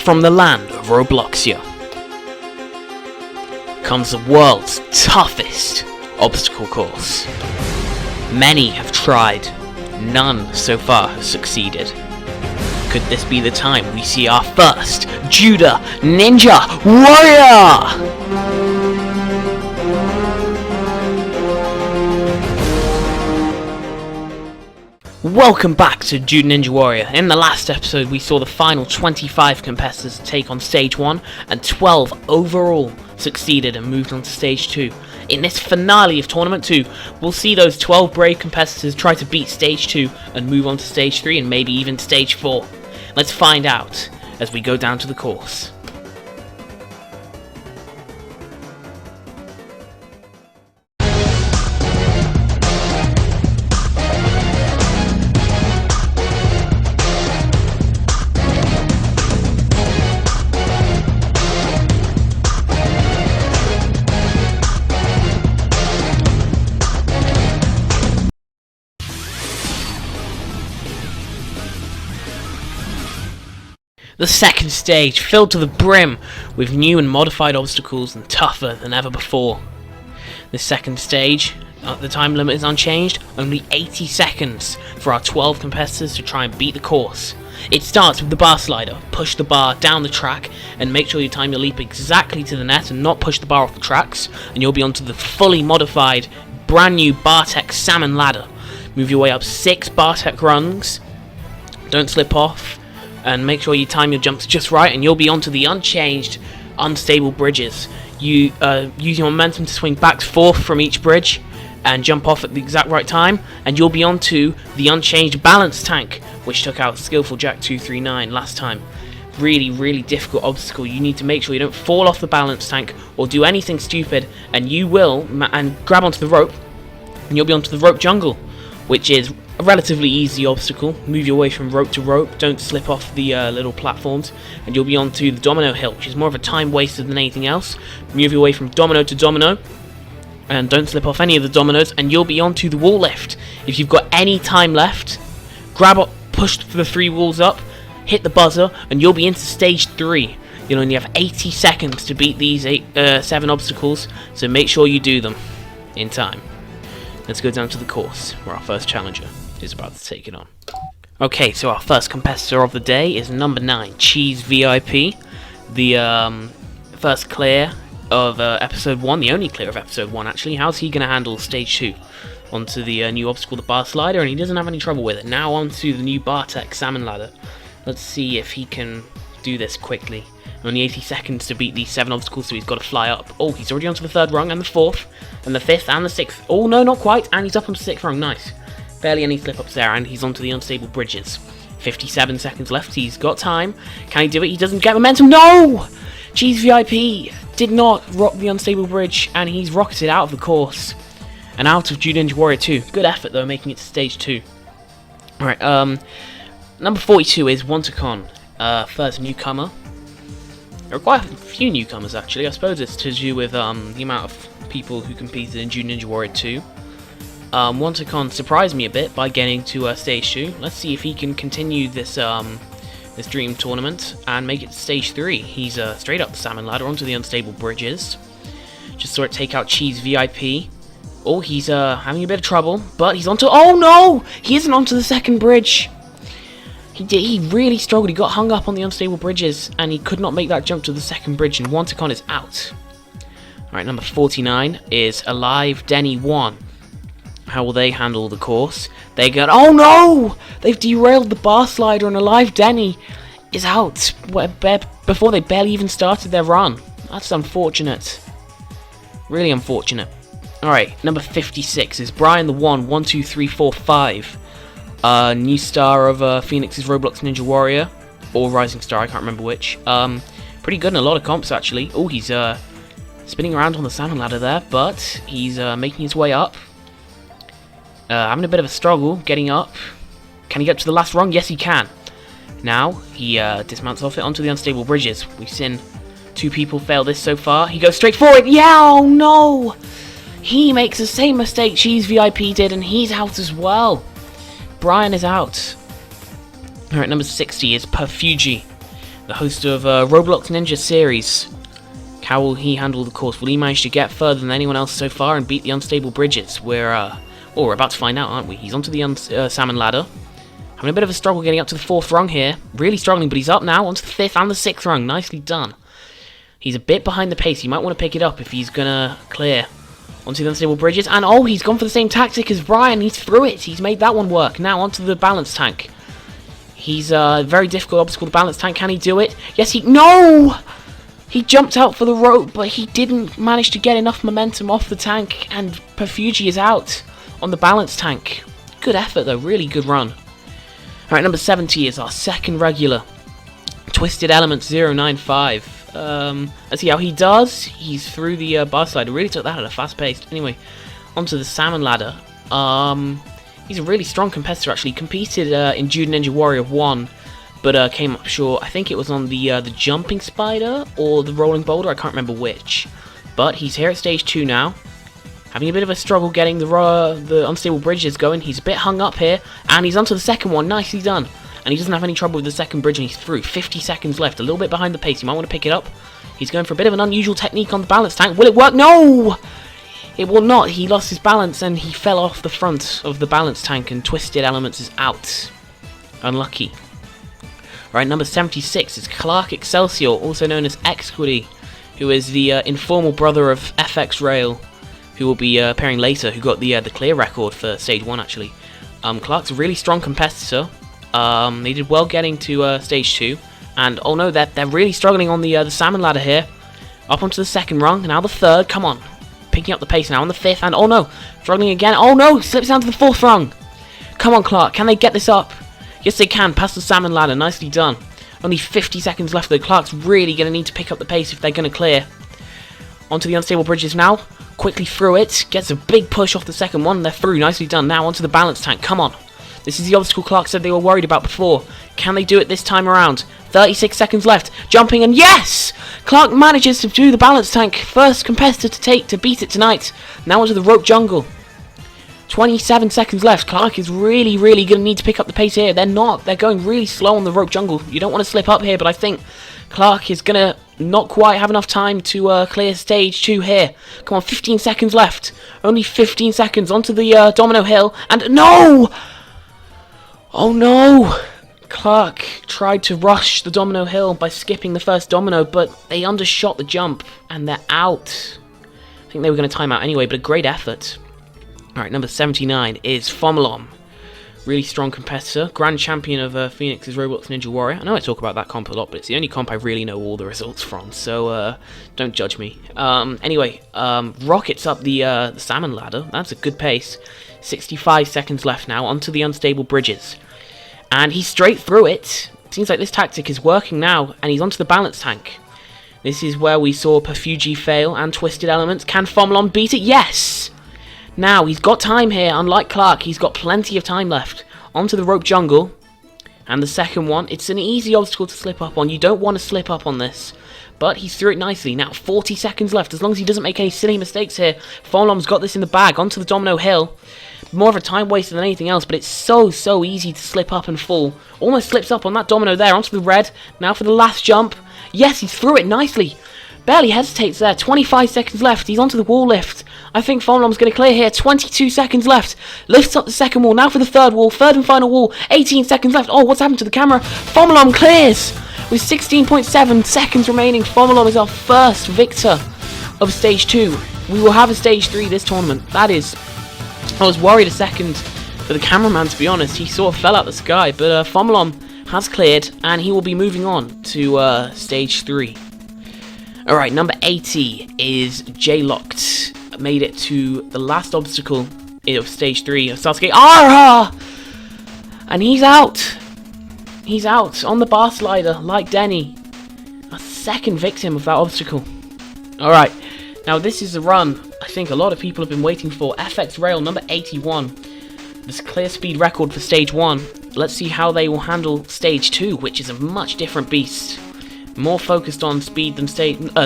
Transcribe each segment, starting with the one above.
From the land of Robloxia comes the world's toughest obstacle course. Many have tried, none so far have succeeded. Could this be the time we see our first Judah Ninja Warrior? Welcome back to Judah Ninja Warrior. In the last episode we saw the final 25 competitors take on stage 1 and 12 overall succeeded and moved on to stage 2. In this finale of tournament 2, we'll see those 12 brave competitors try to beat stage 2 and move on to stage 3 and maybe even stage 4. Let's find out as we go down to the course. The second stage, filled to the brim with new and modified obstacles and tougher than ever before. This second stage, the time limit is unchanged, only 80 seconds for our 12 competitors to try and beat the course. It starts with the bar slider. Push the bar down the track and make sure you time your leap exactly to the net and not push the bar off the tracks, and you'll be onto the fully modified, brand new Bartek Salmon ladder. Move your way up 6 Bartek rungs, don't slip off, and make sure you time your jumps just right, and you'll be onto the unchanged, unstable bridges. You use your momentum to swing back to forth from each bridge and jump off at the exact right time, and you'll be onto the unchanged balance tank, which took out Skillful Jack 239 last time. Really difficult obstacle. You need to make sure you don't fall off the balance tank or do anything stupid, and you will and grab onto the rope, and you'll be onto the rope jungle, which is a relatively easy obstacle. Move your way from rope to rope, don't slip off the little platforms, and you'll be onto the domino hill, which is more of a time waster than anything else. Move your way from domino to domino, and don't slip off any of the dominoes, and you'll be onto the wall lift. If you've got any time left, grab up, push the 3 walls up, hit the buzzer, and you'll be into stage 3. You'll only have 80 seconds to beat these 7 obstacles, so make sure you do them in time. Let's go down to the course, where our first challenger is about to take it on. Okay, so our first competitor of the day is number 9, Cheese VIP, the first clear of episode 1, the only clear of episode 1 actually. How's he going to handle stage 2? Onto the new obstacle, the bar slider, and he doesn't have any trouble with it. Now onto the new Bartek Salmon ladder. Let's see if he can do this quickly. Only 80 seconds to beat these 7 obstacles, so he's got to fly up. Oh, he's already onto the 3rd rung, and the 4th, and the 5th, and the 6th. Oh, no, not quite, and he's up on the 6th rung, nice. Barely any slip-ups there, and he's onto the unstable bridges. 57 seconds left, he's got time. Can he do it? He doesn't get momentum, no! Cheese VIP did not rock the unstable bridge, and he's rocketed out of the course. And out of Judah Ninja Warrior 2. Good effort, though, making it to stage 2. Alright, number 42 is Wantacon, first newcomer. There are quite a few newcomers, actually. I suppose it's to do with the amount of people who competed in Judah Ninja Warrior 2. Wantacon surprised me a bit by getting to stage 2. Let's see if he can continue this this dream tournament and make it to stage 3. He's straight up the salmon ladder onto the unstable bridges. Just saw it take out Cheese VIP. Oh, he's having a bit of trouble, but he's onto... Oh no! He isn't onto the 2nd bridge. He really struggled. He got hung up on the unstable bridges, and he could not make that jump to the 2nd bridge, and Wantacon is out. Alright, number 49 is Alive Denny 1. How will they handle the course? They go... Oh no! They've derailed the bar slider, and Alive Denny is out before they barely even started their run. That's unfortunate. Really unfortunate. Alright, number 56 is Brian the 12345. New star of Phoenix's Roblox Ninja Warrior, or Rising Star, I can't remember which. Pretty good in a lot of comps, actually. Oh, he's spinning around on the salmon ladder there, but he's making his way up. Having a bit of a struggle getting up. Can he get to the last rung? Yes, he can. Now, he dismounts off it onto the unstable bridges. We've seen 2 people fail this so far. He goes straight forward. Yeah, oh no! He makes the same mistake Cheese VIP did, and he's out as well. Brian is out. Alright, number 60 is Perfugi, the host of Roblox Ninja Series. How will he handle the course? Will he manage to get further than anyone else so far and beat the unstable bridges? We're about to find out, aren't we? He's onto the salmon ladder. Having a bit of a struggle getting up to the 4th rung here. Really struggling, but he's up now onto the 5th and the 6th rung. Nicely done. He's a bit behind the pace. You might want to pick it up if he's going to clear onto the unstable bridges. And oh, he's gone for the same tactic as Brian. He's through it. He's made that one work. Now onto the balance tank. He's a very difficult obstacle to balance tank. Can he do it? Yes, No! He jumped out for the rope, but he didn't manage to get enough momentum off the tank. And Perfugi is out on the balance tank. Good effort, though. Really good run. Alright, number 70 is our second regular. Twisted Elements 095. Let's see how he does. He's through the bar slider. Really took that at a fast pace. Anyway, onto the salmon ladder. He's a really strong competitor, actually. Competed in Jude Ninja Warrior 1, but came up short. I think it was on the jumping spider or the rolling boulder. I can't remember which. But he's here at stage 2 now. Having a bit of a struggle getting the unstable bridges going. He's a bit hung up here, and he's onto the second one. Nicely done. And he doesn't have any trouble with the second bridge, and he's through. 50 seconds left, a little bit behind the pace. You might want to pick it up. He's going for a bit of an unusual technique on the balance tank. Will it work? No! It will not. He lost his balance and he fell off the front of the balance tank, and Twisted Elements is out. Unlucky. Right, number 76 is Clark Excelsior, also known as Xquity, who is the informal brother of FX Rail, who will be appearing later, who got the clear record for stage 1 actually. Clark's a really strong competitor. They did well getting to stage 2, and oh no, they're really struggling on the salmon ladder here. Up onto the 2nd rung, now the 3rd. Come on, picking up the pace now on the 5th, and oh no, struggling again. Oh no, slips down to the 4th rung. Come on, Clark, can they get this up? Yes, they can. Past the salmon ladder, nicely done. Only 50 seconds left though. Clark's really going to need to pick up the pace if they're going to clear. Onto the unstable bridges now. Quickly through it. Gets a big push off the second one. They're through. Nicely done. Now onto the balance tank. Come on. This is the obstacle Clark said they were worried about before. Can they do it this time around? 36 seconds left. Jumping, and yes! Clark manages to do the balance tank. First competitor to beat it tonight. Now onto the rope jungle. 27 seconds left. Clark is really going to need to pick up the pace here. They're not. They're going really slow on the rope jungle. You don't want to slip up here, but I think Clark is going to not quite have enough time to clear stage 2 here. Come on, 15 seconds left. Only 15 seconds onto the domino hill. And no! Oh no! Clark tried to rush the domino hill by skipping the first domino, but they undershot the jump, and they're out. I think they were going to time out anyway, but a great effort. Alright, number 79 is Fomalom. Really strong competitor. Grand champion of Phoenix's Roblox Ninja Warrior. I know I talk about that comp a lot, but it's the only comp I really know all the results from, so don't judge me. Anyway, rockets up the salmon ladder. That's a good pace. 65 seconds left now, onto the unstable bridges. And he's straight through it. Seems like this tactic is working now, and he's onto the balance tank. This is where we saw Perfugi fail and Twisted Elements. Can Fomalom beat it? Yes! Now, he's got time here. Unlike Clark, he's got plenty of time left. Onto the rope jungle. And the second one. It's an easy obstacle to slip up on. You don't want to slip up on this. But he's through it nicely. Now, 40 seconds left. As long as he doesn't make any silly mistakes here. Fomalom's got this in the bag. Onto the domino hill. More of a time waster than anything else. But it's so easy to slip up and fall. Almost slips up on that domino there. Onto the red. Now for the last jump. Yes, he's through it nicely. Barely hesitates there. 25 seconds left. He's onto the wall lift. I think Fomalom's going to clear here. 22 seconds left. Lifts up the second wall. Now for the third wall. Third and final wall. 18 seconds left. Oh, what's happened to the camera? Fomalom clears with 16.7 seconds remaining. Fomalom is our first victor of stage 2. We will have a stage 3 this tournament. That is... I was worried a second for the cameraman, to be honest. He sort of fell out the sky. But Fomalom has cleared, and he will be moving on to stage 3. Alright, number 80 is J-Locked. Made it to the last obstacle of stage 3 of Sasuke. Ah! And he's out. He's out on the bar slider, like Denny. A second victim of that obstacle. Alright, now this is the run I think a lot of people have been waiting for. FX Rail, number 81. This clear speed record for stage 1. Let's see how they will handle stage 2, which is a much different beast. More focused on speed than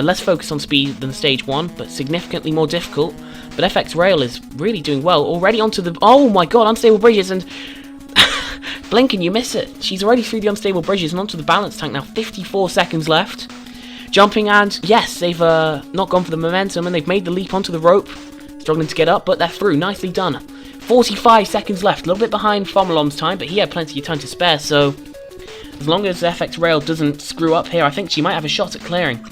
less focused on speed than stage 1, but significantly more difficult. But FX Rail is really doing well. Already onto the... Oh my god, unstable bridges, and... Blink and you miss it. She's already through the unstable bridges and onto the balance tank now. 54 seconds left. Jumping, and yes, they've not gone for the momentum and they've made the leap onto the rope. Struggling to get up, but they're through. Nicely done. 45 seconds left. A little bit behind Fomalom's time, but he had plenty of time to spare, so as long as FX Rail doesn't screw up here, I think she might have a shot at clearing.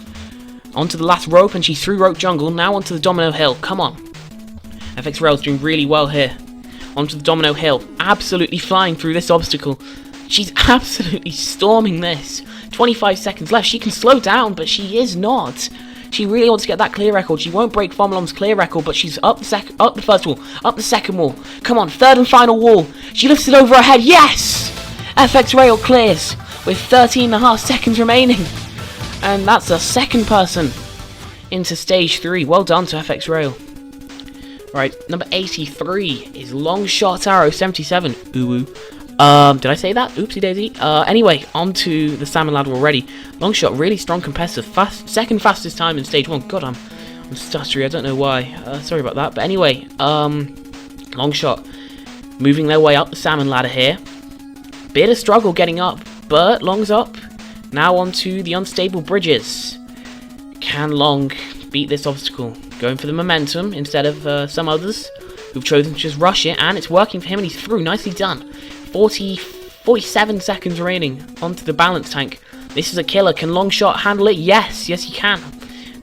Onto the last rope, and she's through rope jungle. Now onto the domino hill. Come on. FX Rail's doing really well here. Onto the domino hill. Absolutely flying through this obstacle. She's absolutely storming this. 25 seconds left. She can slow down, but she is not. She really wants to get that clear record. She won't break Fomalom's clear record, but she's up the first wall, up the second wall. Come on, third and final wall. She lifts it over her head. Yes! FX Rail clears with 13.5 seconds remaining. And that's the second person into stage 3. Well done to FX Rail. Right, number 83 is Long Shot Arrow 77. Ooh. Did I say that? Oopsie daisy. Anyway, on to the salmon ladder already. Long Shot, really strong competitor. Second fastest time in stage 1. God, I'm stuttery. I don't know why. Sorry about that. But anyway, Long Shot moving their way up the salmon ladder here. Bit of struggle getting up, but Long's up. Now on to the unstable bridges. Can Long beat this obstacle? Going for the momentum instead of some others who've chosen to just rush it, and it's working for him, and he's through. Nicely done. 47 seconds remaining onto the balance tank. This is a killer. Can Long Shot handle it? Yes, he can.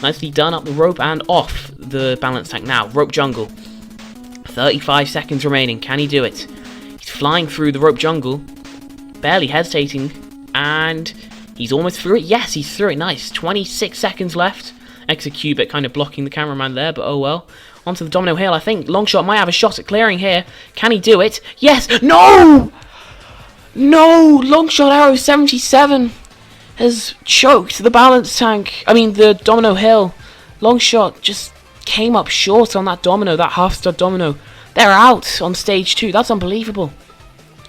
Nicely done up the rope and off the balance tank. Now, rope jungle. 35 seconds remaining. Can he do it? He's flying through the rope jungle, barely hesitating, and he's almost through it. Yes, he's through it. Nice. 26 seconds left. Execubit kind of blocking the cameraman there, but oh well. Onto the domino hill. I think Long Shot might have a shot at clearing here. Can he do it? Yes! No! No! Long Shot Arrow 77 has choked the balance tank. I mean, the domino hill. Long Shot just came up short on that domino, that half-stud domino. They're out on stage 2. That's unbelievable.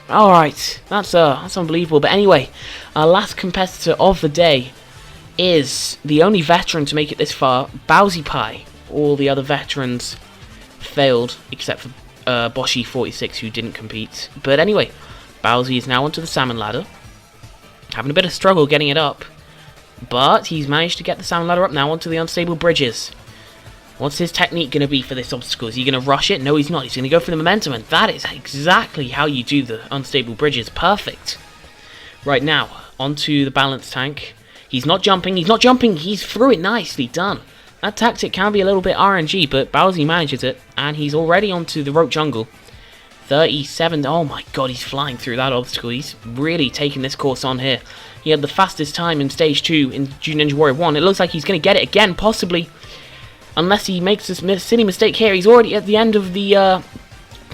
Alright, that's unbelievable. But anyway, our last competitor of the day is the only veteran to make it this far, Bowsy Pie. All the other veterans failed, except for Boshi46, who didn't compete. But anyway, Bowsy is now onto the salmon ladder. Having a bit of struggle getting it up. But he's managed to get the salmon ladder up now onto the unstable bridges. What's his technique going to be for this obstacle? Is he going to rush it? No, he's not. He's going to go for the momentum, and that is exactly how you do the unstable bridges. Perfect. Right now, onto the balance tank. He's not jumping. He's not jumping. He's through it. Nicely done. That tactic can be a little bit RNG, but Bowsy manages it, and he's already onto the rope jungle. 37. Oh my god, he's flying through that obstacle. He's really taking this course on here. He had the fastest time in stage 2 in Junior Ninja Warrior 1. It looks like he's going to get it again, possibly. Unless he makes this silly mistake here. He's already at the end of the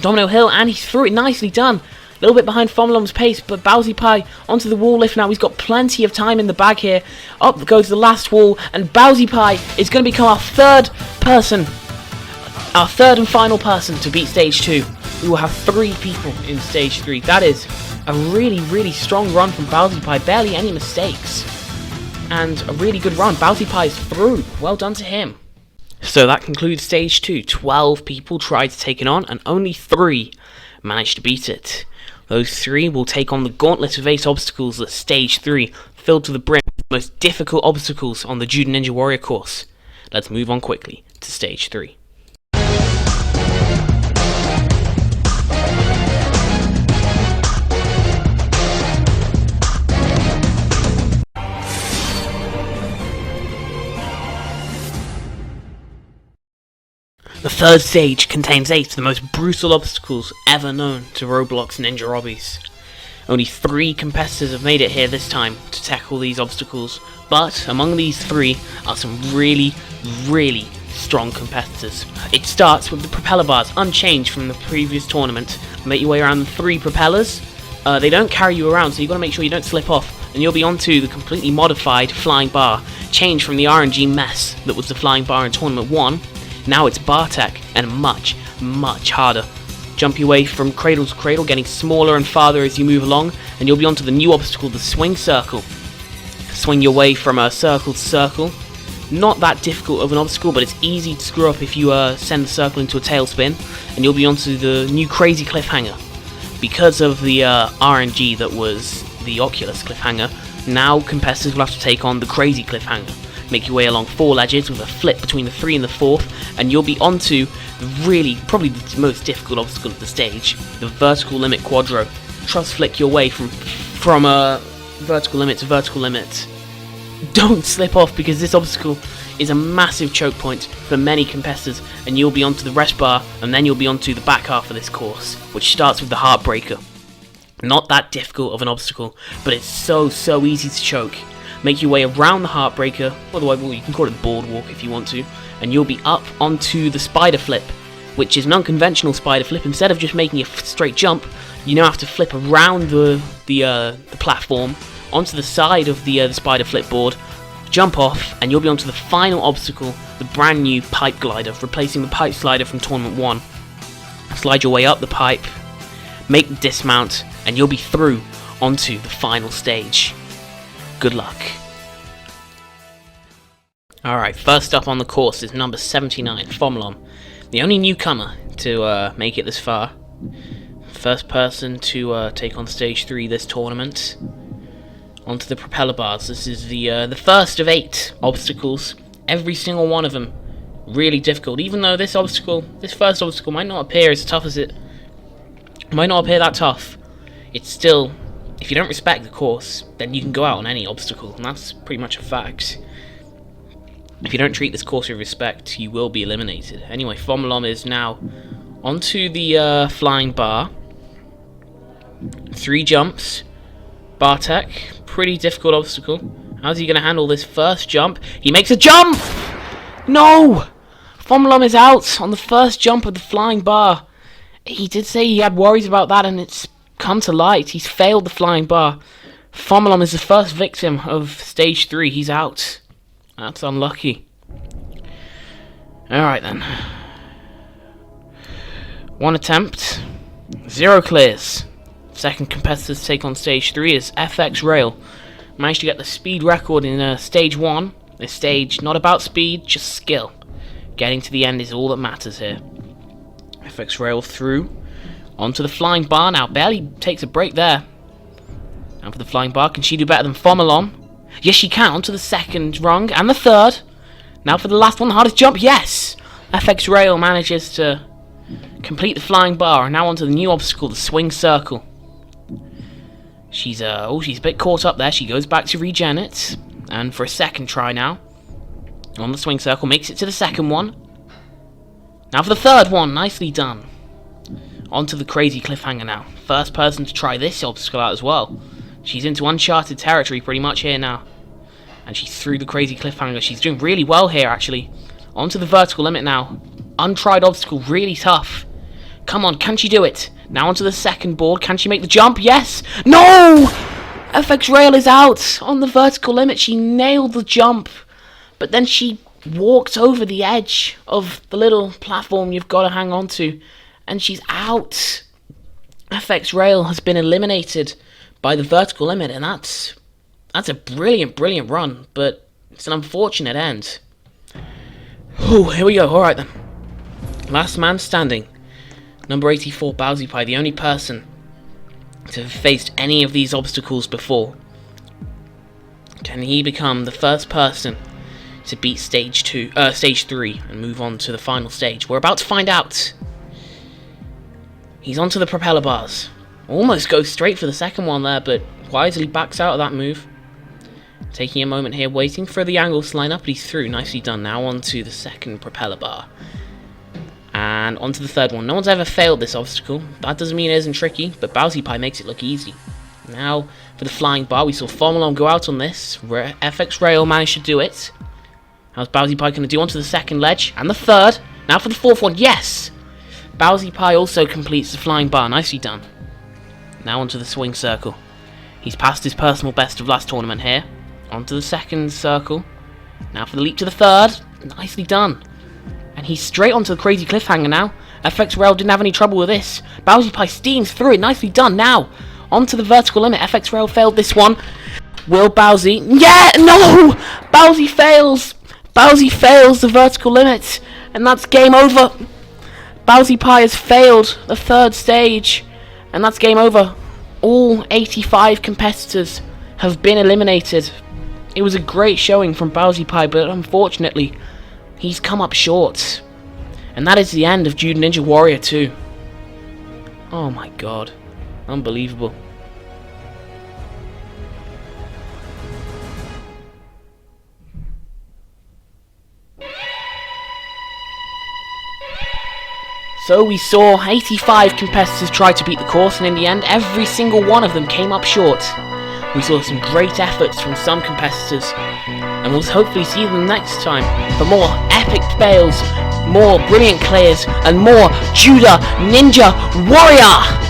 domino hill, and he's through it. Nicely done. A little bit behind Fomalom's pace, but Bowsy Pie onto the wall lift now. He's got plenty of time in the bag here. Up goes the last wall, and Bowsy Pie is going to become our third and final person to beat stage 2. We will have 3 people in stage 3. That is a really, really strong run from Bowsy Pie. Barely any mistakes. And a really good run. Bowsy Pie is through. Well done to him. So that concludes stage 2. 12 people tried to take it on, and only 3 managed to beat it. Those 3 will take on the gauntlet of 8 obstacles at stage 3, filled to the brim with the most difficult obstacles on the Judo Ninja Warrior course. Let's move on quickly to stage 3. The third stage contains 8 of the most brutal obstacles ever known to Roblox Ninja Obbies. Only 3 competitors have made it here this time to tackle these obstacles, but among these 3 are some really, really strong competitors. It starts with the propeller bars, unchanged from the previous tournament. Make your way around the 3 propellers. They don't carry you around, so you've got to make sure you don't slip off, and you'll be onto the completely modified flying bar, changed from the RNG mess that was the flying bar in Tournament 1. Now it's bar tech, and much, much harder. Jump your way from cradle to cradle, getting smaller and farther as you move along, and you'll be onto the new obstacle, the swing circle. Swing your way from circle to circle. Not that difficult of an obstacle, but it's easy to screw up if you send the circle into a tailspin, and you'll be onto the new crazy cliffhanger. because of the RNG that was the Oculus cliffhanger, now competitors will have to take on the crazy cliffhanger. Make your way along 4 ledges with a flip between the 3 and the 4th, and you'll be onto probably the most difficult obstacle of the stage, the vertical limit quadro. Trust flick your way from vertical limit to vertical limit. Don't slip off, because this obstacle is a massive choke point for many competitors, and you'll be onto the rest bar, and then you'll be onto the back half of this course, which starts with the Heartbreaker. Not that difficult of an obstacle, but it's so easy to choke. Make your way around the Heartbreaker, otherwise you can call it the boardwalk if you want to, and you'll be up onto the spider flip, which is an unconventional spider flip. Instead of just making a straight jump, you now have to flip around the platform onto the side of the spider flip board, jump off, and you'll be onto the final obstacle, the brand new pipe glider, replacing the pipe slider from Tournament 1. Slide your way up the pipe, make the dismount, and you'll be through onto the final stage. Good luck. Alright, first up on the course is number 79, Fomlom. The only newcomer to make it this far. First person to take on stage 3 this tournament. Onto the propeller bars. This is the first of 8 obstacles. Every single one of them really difficult. Even though this first obstacle might not appear as tough as it might not appear that tough, it's still, if you don't respect the course, then you can go out on any obstacle, and that's pretty much a fact. If you don't treat this course with respect, you will be eliminated. Anyway, Fomlom is now onto the flying bar. 3 jumps. Bartek, pretty difficult obstacle. How's he going to handle this first jump? He makes a jump! No! Fomlom is out on the first jump of the flying bar. He did say he had worries about that, and it's come to light. He's failed the flying bar. Fomlom is the first victim of stage 3. He's out. That's unlucky. Alright then. 1 attempt. 0 clears. Second competitor to take on stage 3 is FX Rail. Managed to get the speed record in stage 1. This stage, not about speed, just skill. Getting to the end is all that matters here. FX Rail through. Onto the flying bar now. Barely takes a break there. Now for the flying bar. Can she do better than Fomlom? Yes, she can. Onto the second rung and the third. Now for the last one, the hardest jump. Yes! FX Rail manages to complete the flying bar. And now onto the new obstacle, the swing circle. She's a bit caught up there. She goes back to regen it. And for a second try now. On the swing circle. Makes it to the second one. Now for the third one. Nicely done. Onto the crazy cliffhanger now. First person to try this obstacle out as well. She's into uncharted territory pretty much here now. And she's through the crazy cliffhanger. She's doing really well here, actually. Onto the vertical limit now. Untried obstacle, really tough. Come on, can she do it? Now onto the second board. Can she make the jump? Yes! No! FX Rail is out on the vertical limit. She nailed the jump. But then she walked over the edge of the little platform you've got to hang on to. And she's out. FX Rail has been eliminated by the vertical limit, and that's a brilliant run, but it's an unfortunate end. Oh, here we go. Alright then. Last man standing. Number 84, Bowsy Pie, the only person to have faced any of these obstacles before. Can he become the first person to beat stage 3 and move on to the final stage? We're about to find out. He's onto the propeller bars. Almost goes straight for the second one there, but wisely backs out of that move. Taking a moment here, waiting for the angles to line up, but he's through. Nicely done. Now onto the second propeller bar. And onto the third one. No one's ever failed this obstacle. That doesn't mean it isn't tricky, but Bowsy Pie makes it look easy. Now for the flying bar. We saw Fomlom go out on this. FX Rail managed to do it. How's Bowsy Pie going to do onto the second ledge? And the third. Now for the fourth one. Yes! Bowsy Pie also completes the flying bar. Nicely done. Now onto the swing circle. He's passed his personal best of last tournament here. Onto the second circle. Now for the leap to the third. Nicely done. And he's straight onto the crazy cliffhanger now. FX Rail didn't have any trouble with this. Bowsy Pie steams through it. Nicely done. Now onto the vertical limit. FX Rail failed this one. Will Bowsy? Yeah! No! Bowsy fails! Bowsy fails the vertical limit. And that's game over. Bowsy Pie has failed the third stage. And that's game over. All 85 competitors have been eliminated. It was a great showing from Bowsy Pie, but unfortunately, he's come up short. And that is the end of Jude Ninja Warrior 2. Oh my god. Unbelievable. So we saw 85 competitors try to beat the course, and in the end, every single one of them came up short. We saw some great efforts from some competitors, and we'll hopefully see them next time for more epic fails, more brilliant clears, and more Judah Ninja Warrior!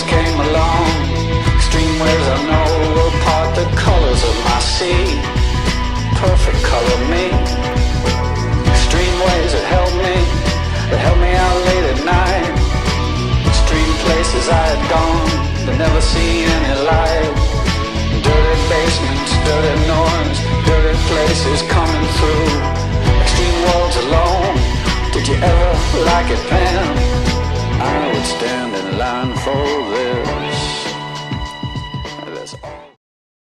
Came along, extreme waves I know will part the colors of my sea, perfect color me. Extreme waves that help me out late at night. Extreme places I had gone, but never seen any light. Dirty basements, dirty noise, dirty places coming through. Extreme worlds alone, did you ever like it, Pam? I would stand in line for this.